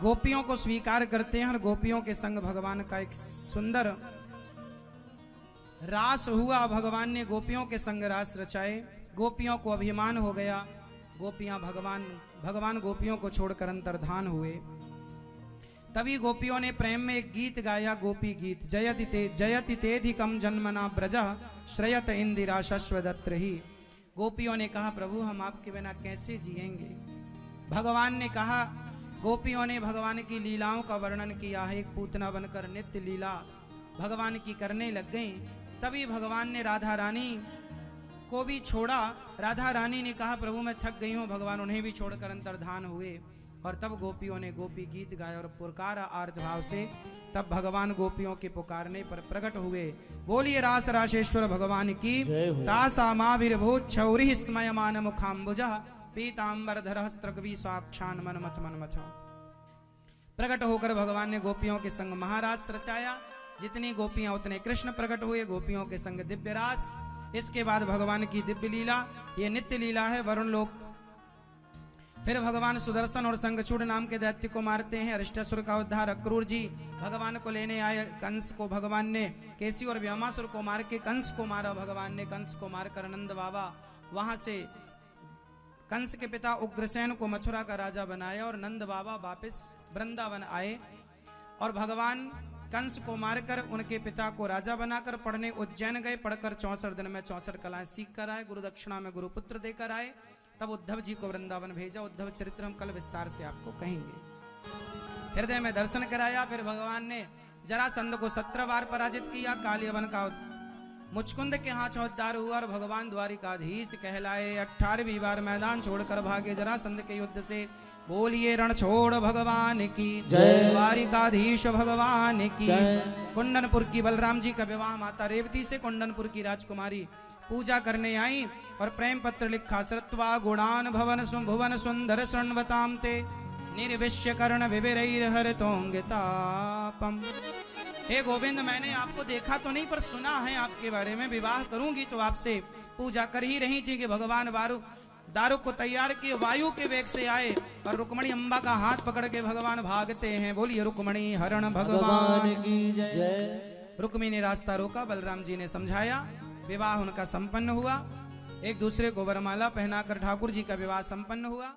गोपियों को स्वीकार करते हैं और गोपियों के संग भगवान का एक सुंदर रास हुआ। भगवान ने गोपियों के संग रास रचाए। गोपियों को अभिमान हो गया। गोपियां भगवान गोपियों को छोड़कर अंतर्धान हुए। तभी गोपियों ने प्रेम में एक गीत गाया, गोपी गीत। जयति तेधिकम जन्मना ब्रजः श्रयत इंदिरा शश्वदत्र ही। गोपियों ने कहा, प्रभु हम आपके बिना कैसे जिएंगे। भगवान ने कहा, गोपियों ने भगवान की लीलाओं का वर्णन किया है। एक पूतना बनकर नित्य लीला भगवान की करने लग गई। तभी भगवान ने राधा रानी को भी छोड़ा। राधा रानी ने कहा, प्रभु मैं थक गई हूं। भगवान उन्हें भी छोड़कर अंतर्धान हुए। और तब गोपियों ने गोपी गीत गाया और पुकारा आर्त भाव से। तब भगवान गोपियों के पुकारने पर प्रकट हुए। बोलिए रास राशेश्वर भगवान की। तासा माविर्भूत छौरि स्मयमान मुखाम्बुजः पीतांबर धरः स्त्रग्वी साक्षान मनमथ मनमथ। प्रकट होकर भगवान ने गोपियों के संग महारास रचाया। जितनी गोपियां उतने कृष्ण प्रकट हुए। गोपियों के संग दिव्य रास। इसके बाद भगवान की दिव्य लीला, ये नित्य लीला है वरुण लोक। फिर भगवान सुदर्शन और संगचूड़ नाम के दैत्य को मारते हैं। अरिष्टासुर का उद्धार अक्रूर जी भगवान को लेने आए। कंस को भगवान ने, केसी और व्योमासुर को मार के कंस को मारा। भगवान ने कंस को मारकर नंद बाबा वहां से कंस के पिता उग्रसेन को मथुरा का राजा बनाया और नंद बाबा वापस वृंदावन आए। और भगवान कंस को मारकर उनके पिता को राजा बनाकर पढ़ने उज्जैन गए। पढ़कर 64 दिन में 64 कलाएं सीख कर आए। गुरु दक्षिणा में गुरुपुत्र देकर आए। तब उद्धव जी को वृंदावन भेजा। उद्धव चरित्र हम कल विस्तार से आपको कहेंगे। हृदय में दर्शन कराया। फिर भगवान ने जरासंध को 17 बार पराजित किया। कालियवन का मुचकुंद के हाथ उद्धार हुआ और भगवान द्वारिकाधीश कहलाए। 18वीं बार मैदान छोड़कर भागे जरासंध के युद्ध से। बोलिए रण छोड़ भगवान की जय। द्वारिकाधीश भगवान की। कुंडनपुर की बलराम जी का विवाह माता रेवती से कुंडनपुर की राजकुमारी पूजा करने आई और प्रेम पत्र लिखा। श्रुत्वा गुणान भवन भुवन सुंदर शृण्वताम ते निर्विश्य कर्ण विविरैर्हरतोंगितापम। हे गोविंद, मैंने आपको देखा तो नहीं पर सुना है आपके बारे में। विवाह करूंगी तो आपसे पूजा कर ही रही थी कि भगवान दारू को तैयार किए वायु के वेग से आए और रुक्मणी अम्बा का हाथ पकड़ के भगवान भागते हैं। बोलिए रुक्मणी हरण भगवान की जय। रुक्मी ने रास्ता रोका। बलराम जी ने समझाया। विवाह उनका संपन्न हुआ। एक दूसरे को वरमाला पहनाकर ठाकुर जी का विवाह संपन्न हुआ।